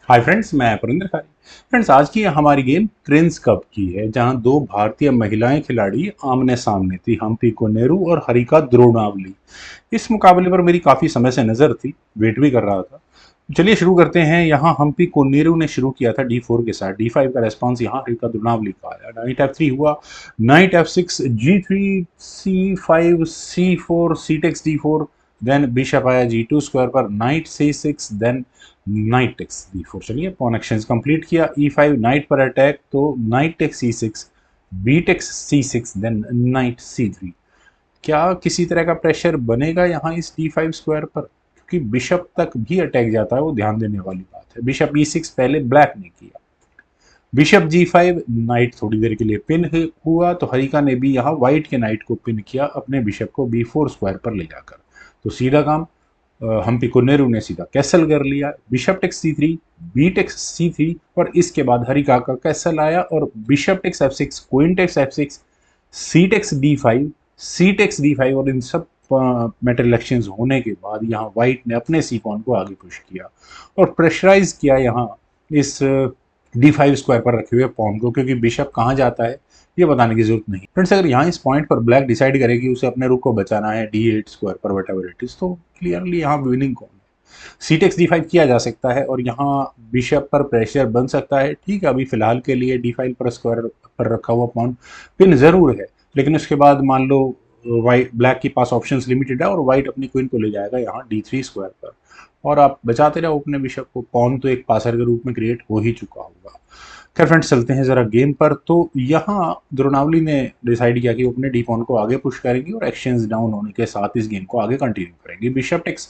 Hi friends, मैं पुरिंदर खारी। Friends, आज की हमारी गेम प्रिंस कप की है, जहां दो भारतीय महिलाएं खिलाड़ी आमने सामने थी, हम्पी कोनेरू और हरिका द्रोणावली। इस मुकाबले पर मेरी काफी समय से नजर थी, वेट भी कर रहा था। चलिए शुरू करते हैं। यहाँ हम्पी कोनेरू ने शुरू किया था D4 के साथ। D5 का रेस्पॉन्स यहाँ हरिका द्रोणावली का आया। नाइट F3 हुआ, night F6, G3, C5, C4, सी टेक्स D4, देन बिशप आया G2 स्क्वायर पर, night C6, then knight takes D4। चलिए पॉन एक्सचेंज कंप्लीट किया। E5 नाइट पर अटैक, तो knight takes C6, B takes C6, then knight C3। क्या किसी तरह का प्रेशर बनेगा यहाँ इस D5 स्क्वायर पर? क्योंकि बिशप तक भी अटैक जाता है, वो ध्यान देने वाली बात है। बिशप E6 पहले ब्लैक ने किया, बिशप G5, नाइट थोड़ी देर के लिए पिन हुआ, तो हरिका ने भी यहाँ व्हाइट के नाइट को पिन किया अपने बिशप को B4 स्क्वायर पर ले जाकर। तो सीधा काम, हम्पी कोनेरू ने सीधा कैसल कर लिया। Bishop takes C3, B takes C3, और इसके बाद हरिका का कैसल आया और bishop takes F6, queen takes F6, C takes D5, C takes D5, और इन सब मेटल इलेक्शंस होने के बाद यहाँ व्हाइट ने अपने सी पॉन को आगे पुश किया और प्रेशराइज किया यहाँ इस D5 स्क्वायर पर रखे हुए पॉन को, क्योंकि बिशप कहाँ जाता है ये बताने की जरूरत नहीं। फ्रेंड्स, अगर यहाँ इस पॉइंट पर ब्लैक डिसाइड करे कि उसे अपने रुक को बचाना है D8 स्क्वायर पर, वट एवर इट इज, तो क्लियरली यहाँ विनिंग कौन है? सी टेक्स D5 किया जा सकता है और यहाँ बिशप पर प्रेशर बन सकता है। ठीक है, अभी फिलहाल के लिए D5 पर स्क्वायर पर रखा हुआ पॉन पिन जरूर है, लेकिन उसके बाद मान लो वाइट ब्लैक के पास ऑप्शंस लिमिटेड है और वाइट अपनी क्वीन को ले जाएगा यहाँ D3 स्क्वायर पर, और आप बचाते रहो अपने बिशप को। पॉन तो एक पासर के रूप में क्रिएट हो ही चुका होगा। खैर फ्रेंड्स, चलते हैं जरा गेम पर। तो यहाँ द्रोणावली ने डिसाइड किया कि वो अपने डी पॉन को आगे पुश करेंगे और एक्सचेंज डाउन होने के साथ इस गेम को आगे कंटिन्यू करेंगे। Bishop takes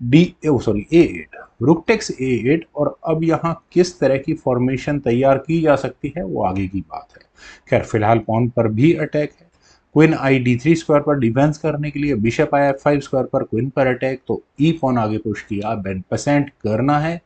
D sorry A8, rook takes A8, और अब यहाँ किस तरह की फॉर्मेशन तैयार की जा सकती है वो आगे की बात है। खैर फिलहाल पॉन पर भी अटैक है। क्वीन आई D3 स्क्वायर पर डिफेंस करने के लिए, बिशप आया F5 स्क्वायर पर, क्वीन पर अटैक, तो ई पॉन आगे पुश किया। बेन परसेंट करना है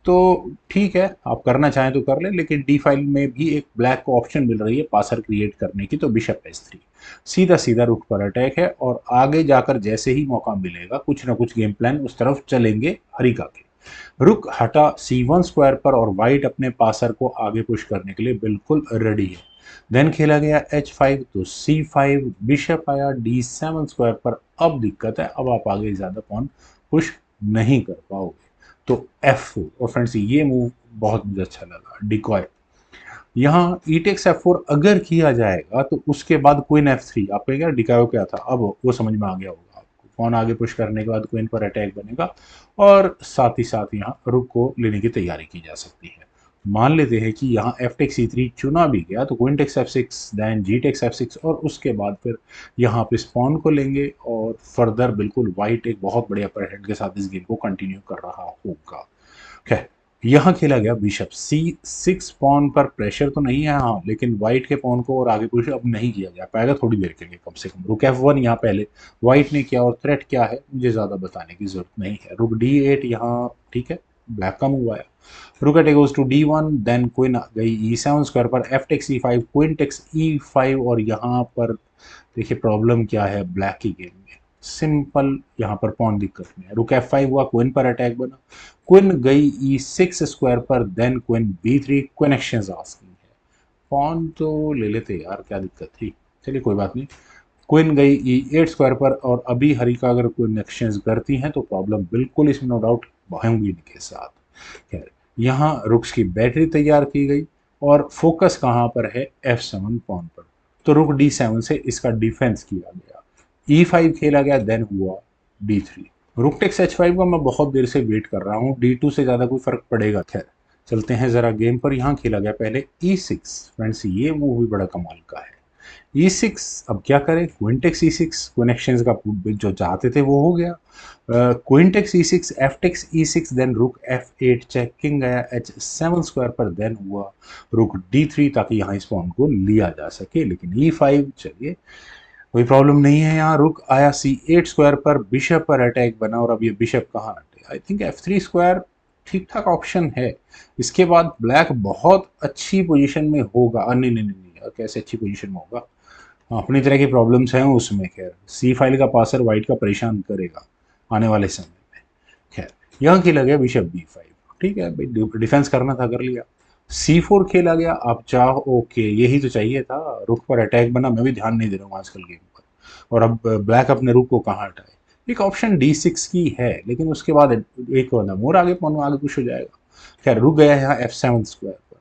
तो ठीक है, आप करना चाहें तो कर लें, लेकिन डी फाइल में भी एक ब्लैक को ऑप्शन मिल रही है पासर क्रिएट करने की, तो बिशप S3 सीधा सीधा रुख पर अटैक है, और आगे जाकर जैसे ही मौका मिलेगा कुछ ना कुछ गेम प्लान उस तरफ चलेंगे हरिका के। रुक हटा C1 स्क्वायर पर और वाइट अपने पासर को आगे पुश करने के लिए बिल्कुल रेडी है। देन खेला गया H5, तो C5, बिशप आया D7 स्क्वायर पर। अब दिक्कत है, अब आप आगे ज्यादा पॉन पुश नहीं कर पाओगे, तो F4। और फ्रेंड्स, ये मूव बहुत मुझे अच्छा लगा, डिकॉय। यहाँ ई टेक्स F4 अगर किया जाएगा तो उसके बाद क्वीन F3, आपको क्या डिकॉय क्या था, अब वो समझ में आ गया होगा आपको। पॉन आगे पुश करने के बाद क्वीन पर अटैक बनेगा और साथ ही साथ यहाँ रुक को लेने की तैयारी की जा सकती है। मान लेते हैं कि यहाँ एफ टेक्स C3 चुना भी गया, तो क्वीन टेक्स F6, देन जी टेक्स F6, और उसके बाद फिर यहाँ पे स्पॉन को लेंगे और फर्दर बिल्कुल वाइट एक बहुत बड़े अपर हैंड के साथ इस गेम को कंटिन्यू कर रहा होगा। खैर, यहाँ खेला गया बिशप C6। पॉन पर प्रेशर तो नहीं है हाँ, लेकिन व्हाइट के पॉन को और आगे पुश अब नहीं किया जा पाएगा थोड़ी देर के लिए, कम से कम। रुक F1 यहाँ पहले व्हाइट ने किया, और थ्रेट क्या है मुझे ज्यादा बताने की जरूरत नहीं है। रुक D8 यहाँ, ठीक है, ब्लैक का मूव आया। Rook at goes to D1, then queen गई E7 स्क्वायर पर, F takes E5, queen takes E5, और यहाँ पर देखिए प्रॉब्लम क्या है ब्लैक की गेम में। सिंपल, यहाँ पर पॉन दिक्कत में है। रुक F5 हुआ, क्वीन पर अटैक बना, क्वीन गई E6 स्क्वायर पर, then queen B3, queen exchange asking है। पॉन तो ले लेते यार, क्या दिक्कत थी, चलिए कोई बात नहीं। क्वीन गई E8 स्क्वायर पर, और अभी हरिका अगर क्वीन एक्सचेंज करती हैं तो प्रॉब्लम बिल्कुल इसमें नो डाउट होंगी इनके साथ। खैर, यहाँ रुक्स की बैटरी तैयार की गई और फोकस कहाँ पर है, F7 पॉन पर, तो रुक D7 से इसका डिफेंस किया गया। E5 खेला गया, देन हुआ D3। रुक टेक्स H5 का मैं बहुत देर से वेट कर रहा हूँ, D2 से ज़्यादा कोई फर्क पड़ेगा। खैर चलते हैं ज़रा गेम पर। यहाँ खेला गया पहले E6। फ्रेंड्स, ये मूव भी बड़ा कमाल का है। E6, अब क्या करें, queen takes E6, queen exchange का जो चाहते थे वो हो गया। Queen takes E6, F takes E6, then rook F8, checking गया H7 स्क्वायर पर, देन हुआ रुक D3, ताकि यहाँ इस पॉन को लिया जा सके। लेकिन E5, चलिए कोई प्रॉब्लम नहीं है। यहाँ रुक आया C8 स्क्वायर पर, बिशप पर अटैक बना, और अब ये बिशप कहाँ हटे, आई थिंक F3 स्क्वायर ठीक ठाक ऑप्शन है। इसके बाद ब्लैक बहुत अच्छी पोजीशन में होगा। नहीं नहीं नहीं नहीं, कैसे अच्छी पोजीशन में होगा, अपनी तरह की प्रॉब्लम्स हैं उसमें। खैर, C फाइल का पासर वाइट का परेशान करेगा आने वाले समय में। खैर, यहाँ खेला गया बिशप B5। ठीक है भाई, डिफेंस करना था कर लिया। C4 खेला गया, आप चाहो ओके, यही तो चाहिए था। रुक पर अटैक बना, मैं भी ध्यान नहीं दे रहा हूँ आजकल गेम पर। और अब ब्लैक अपने रुक को कहाँ हटाए। एक ऑप्शन D6 की है, लेकिन उसके बाद एक मोर आगे पौन आगे कुछ हो जाएगा। खैर, रुक गया यहाँ F7 स्क्वायर पर।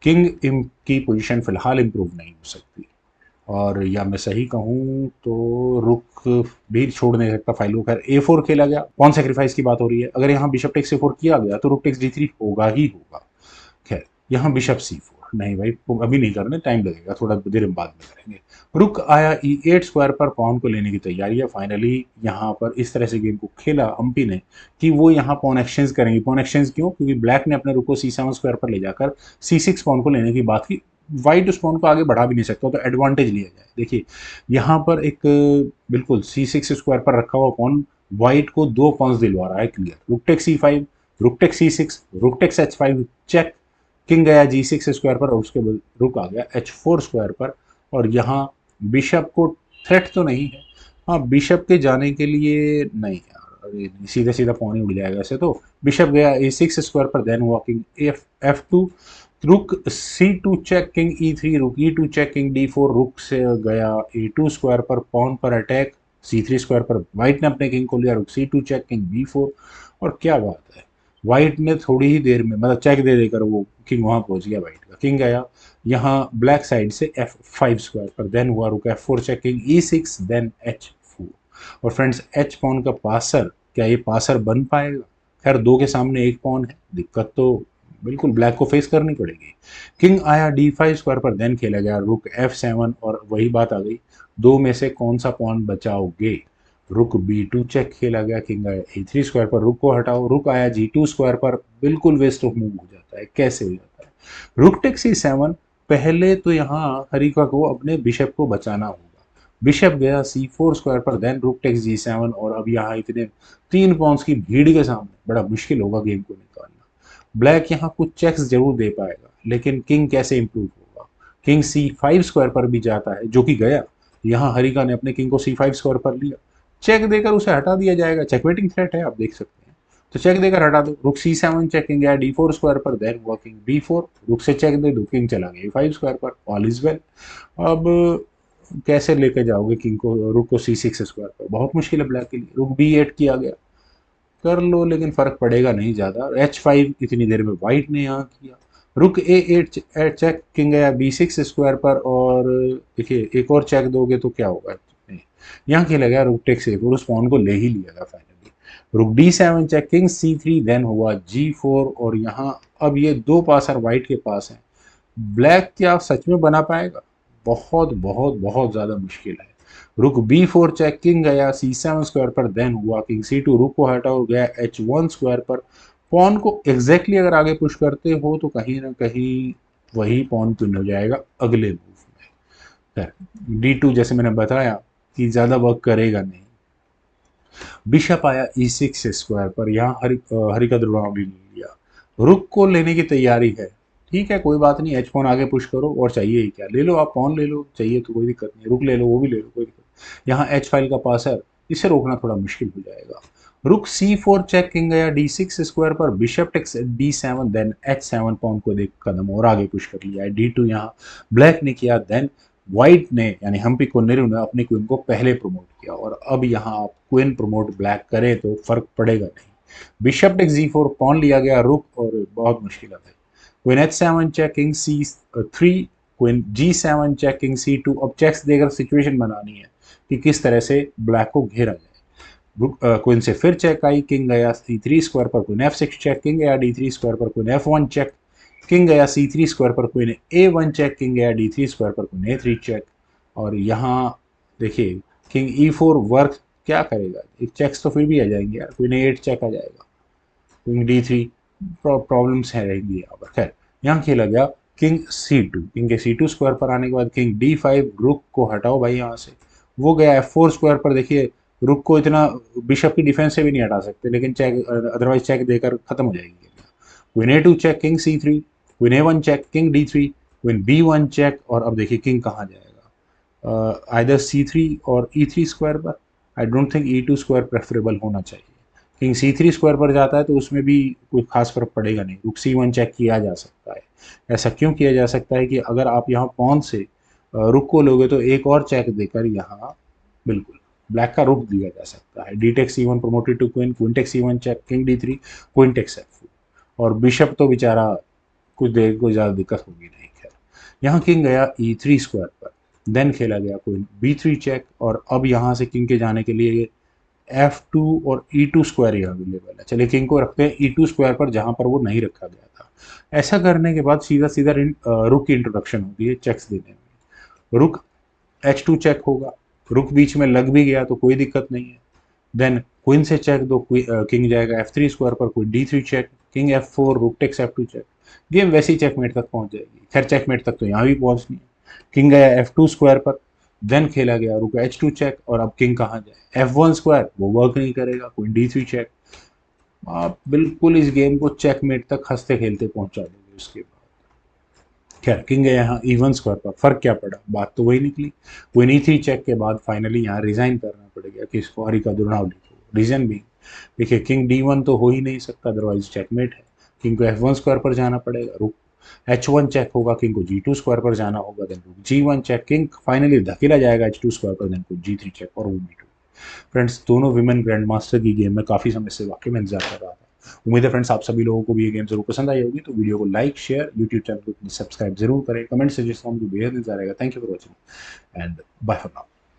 किंग इम की पोजीशन फिलहाल इंप्रूव नहीं हो सकती। और या मैं सही कहूँ तो रुक भी छोड़ नहीं सकता फाइल को। खैर A4 खेला गया, पॉन सेक्रीफाइस की बात हो रही है। अगर यहाँ बिशप टेक्स A4 किया गया तो रुक टेक्स D3 होगा ही होगा। खैर, यहाँ बिशप C4 नहीं भाई, अभी नहीं करने, टाइम लगेगा, थोड़ा देर बाद में करेंगे। रुक आया E8 स्क्वायर पर, पॉन को लेने की तैयारी है। फाइनली यहाँ पर इस तरह से गेम को खेला हम्पी ने कि वो यहाँ पॉन एक्सचेंज करेंगे। पॉन एक्सचेंज क्यों? क्योंकि ब्लैक ने अपने रुक को C7 स्क्वायर पर ले जाकर C6 पॉन को लेने की बात की। वाइट उस पॉन को आगे बढ़ा भी नहीं सकता, तो एडवांटेज लिया जाए। देखिए यहाँ पर एक बिल्कुल C6 स्क्वायर पर रखा हुआ पॉन वाइट को दो पॉन्स दिलवा रहा है क्लियर। रुक टेक C5, रुक टेक C6, रुक टेक H5 चेक। किंग गया G6 स्क्वायर पर और उसके बाद रुक आ गया H4 स्क्वायर पर। और यहाँ बिशप को थ्रेट तो नहीं है। हाँ, बिशप के जाने के लिए नहीं यार, अरे सीधा सीधा पॉन ही उड़ जाएगा ऐसे तो। बिशप गया A6 स्क्वायर पर, देन हुआ किंग F2, रुक C2 चेक, किंग E3, रुक E2 चेक, किंग D4, रुक से गया A2 स्क्वायर पर, पॉन पर अटैक C3 स्क्वायर पर। वाइट ने अपने किंग को लिया, रुक C2 चेक, किंग B4। और क्या बात है, वाइट ने थोड़ी ही देर में मतलब चेक दे देकर वो किंग वहां पहुंच गया वाइट का। किंग गया यहाँ ब्लैक साइड से F5 स्क्वायर पर, देन हुआ रुक F4 check, king E6, then H4। और फ्रेंड्स, H पॉन का पासर, क्या ये पासर बन पाएगा? खैर, दो के सामने एक पॉन है, दिक्कत तो बिल्कुल ब्लैक को फेस करनी पड़ेगी। किंग आया D5 स्क्वायर पर, देन खेला गया रुक F7। और वही बात आ गई, दो में से कौन सा पॉन बचाओगे? रुक B2 चेक खेला गया, किंग आया A3 स्क्वायर पर, रुक को हटाओ, रुक आया G2 स्क्वायर पर, बिल्कुल वेस्ट ऑफ मूव हो जाता है। कैसे हो जाता है? रुक टेक C7। पहले तो यहाँ हरिका को अपने बिशप को बचाना होगा। बिशप गया C4 स्क्वायर पर, देन रुक टेक G7। और अब यहाँ इतने तीन पॉन्स की भीड़ के सामने बड़ा मुश्किल होगा गेम को निकालना। ब्लैक यहाँ कुछ चेक्स जरूर दे पाएगा, लेकिन किंग कैसे इंप्रूव होगा? किंग C5 स्क्वायर पर भी जाता है, जो कि गया। यहाँ हरिका ने अपने किंग को C5 स्क्वायर पर लिया, चेक देकर उसे हटा दिया जाएगा। चेकमेटिंग थ्रेट है, आप देख सकते हैं। तो चेक देकर हटा दो। रुक C7 चेकिंग गया D4 स्क्वायर पर, देन हुआ किंग B4, रुक से चेक दे दो, किंग चला गया A5 स्क्वायर पर, ऑल इज वेल। अब कैसे लेके जाओगे किंग को, रुक को C6 स्क्वायर पर? बहुत मुश्किल है ब्लैक के लिए। रुक B8 किया गया, कर लो, लेकिन फर्क पड़ेगा नहीं ज्यादा। H5 इतनी देर में वाइट ने यहाँ किया। रुक A8 चेक, किंग गया B6 स्क्वायर पर। और देखिए, एक और चेक दोगे तो क्या होगा? यहाँ खेला गया रुक टेक से, और उस पॉन को ले ही लिया गया फाइनली। रुक D7 check, king C3, then हुआ G4। और यहाँ अब ये दो पासर वाइट के पास हैं। ब्लैक क्या सच में बना पाएगा? बहुत बहुत बहुत ज्यादा मुश्किल है। रुक B4 चेक, किंग गया C7 स्क्वायर पर, देन हुआ किंग C2, रुक को हटा और गया H1 स्क्वायर पर। पॉन को एग्जैक्टली अगर आगे पुश करते हो तो कहीं ना कहीं वही पॉन पिन हो जाएगा अगले मूव में। D2 जैसे मैंने बताया कि ज्यादा वर्क करेगा नहीं। बिशप आया E6 स्क्वायर पर, यहाँ हरि का द्रोणाव भी ले लिया। रुक को लेने की तैयारी है, ठीक है कोई बात नहीं। एच पॉन आगे पुश करो, और चाहिए ही क्या, ले लो आप पॉन ले लो, चाहिए तो कोई दिक्कत नहीं। रुक ले लो, वो भी ले लो, कोई दिक्कत। यहाँ एच फाइल का पास है, इसे रोकना थोड़ा मुश्किल हो जाएगा। रुक C4 चेक, किंग गया D6 स्क्वायर पर, bishop takes D7, then H7 pawn को देख कदम और आगे पुश कर लिया है। D2 यहाँ ब्लैक ने किया, देन व्हाइट ने यानी हम्पी कोनेरू ने अपनी क्वीन को पहले प्रमोट किया। और अब यहाँ आप क्वीन प्रमोट ब्लैक करें तो फर्क पड़ेगा नहीं। बिशप टेक G4, पॉन लिया गया रुक, और बहुत मुश्किल है भाई। Queen H7 check, king C3, queen G7 check, king C2। अब चेक्स देकर सिचुएशन बनानी है कि किस तरह से ब्लैक को घेरा जाए। क्वीन से फिर चेक आई, किंग गया C3 स्क्वायर पर, क्वीन F6 चेक, किंग गया D3 स्क्वायर पर, क्वीन F1 चेक, किंग गया C3 स्क्वायर पर, क्वीन A1 चेक, किंग गया D3 स्क्वायर पर, क्वीन A3 चेक। और यहाँ देखिए किंग E4 वर्क क्या करेगा, एक चेक्स तो फिर भी आ जाएंगे यार। क्वीन A8 चेक आ जाएगा, क्वीन D3, प्रॉब्लम्स है रहेंगी यहाँ पर। खैर, यहाँ खेला गया किंग C2, किंग के C2 स्क्वायर पर आने के बाद किंग D5, रुक को हटाओ भाई यहाँ से। वो गया F4 स्क्वायर पर। देखिए रुक को इतना बिशप की डिफेंस से भी नहीं हटा सकते, लेकिन चेक अदरवाइज चेक देकर खत्म हो जाएगी। Queen A2 check, king C3, queen A1 check, king D3, queen B1 check. और अब देखिए किंग कहाँ जाएगा, आइदर C3 और E3 स्क्वायर पर। I don't think E2 square preferable होना चाहिए, किंग C3 स्क्वायर पर जाता है तो उसमें भी कोई खास फर्क पड़ेगा नहीं, रुक C1 चेक किया जा सकता है। ऐसा क्यों किया जा सकता है कि अगर आप यहाँ पॉन से रुक को लोगे तो एक और चेक देकर यहाँ बिल्कुल ब्लैक का रुक दिया जा सकता है। D take C1 promoted to queen, queen take C1 check, king D3, queen take F4। और बिशप तो बेचारा कुछ देर को ज़्यादा दिक्कत होगी नहीं। खैर, यहाँ किंग गया E3 स्क्वायर पर, देन खेला गया क्वीन B3 चेक, और अब यहाँ से किंग के जाने के लिए F2 और E2 स्क्वायर ही अवेलेबल है। चलिए किंग को रखते हैं E2 स्क्वायर पर जहाँ पर वो नहीं रखा गया था। ऐसा करने के बाद सीधा सीधा रुक की इंट्रोडक्शन होती है चेक्स देने में। रुक H2 चेक होगा, रुक बीच में लग भी गया तो कोई दिक्कत नहीं है। देन क्वीन से चेक दो, किंग जाएगा F3 स्क्वायर पर, queen D3 check, king F4, rook takes F2 check. Game वैसी चेकमेट तक पहुंच जाएगी। खैर चेकमेट तक तो यहाँ भी पहुंचनी है। किंग गया F2 स्क्वायर पर, देन खेला गया रुक H2 चेक, और अब किंग कहाँ जाए, F1 स्क्वायर, वो वर्क नहीं करेगा, क्वीन D3 चेक। आप बिल्कुल इस गेम को चेकमेट तक हंसते खेलते पहुंचा दोगे उसके बाद। खैर किंग है यहाँ E1 स्क्वायर पर, फर्क क्या पड़ा, बात तो वही निकली। क्वीन E3 चेक के बाद फाइनली यहाँ रिजाइन करना पड़ेगा किसको, हरिका दुर्नावली को। रीजन भी देखिए, किंग D1 तो हो ही नहीं सकता, अदरवाइज चेकमेट है। किंग को F1 स्क्वायर पर जाना पड़ेगा, रुक H1 चेक होगा, किंग को G2 स्क्वायर पर जाना होगा, देन रुक G1 चेक, किंग फाइनली धकेला जाएगा H2 स्क्वायर पर, देन को G3 चेक, और वो B2। फ्रेंड्स दोनों विमेन ग्रैंड मास्टर की गेम में काफ़ी समय से वाकई में इंतजार कर रहा था। उम्मीद है फ्रेंड्स आप सभी लोगों को भी ये गेम जरूर पसंद आई होगी। तो वीडियो को लाइक, शेयर, यूट्यूब चैनल को सब्सक्राइब जरूर करें, कमेंट सजेस्ट मुझे बेहद इंतजार रहेगा। Thank you for watching and bye for now.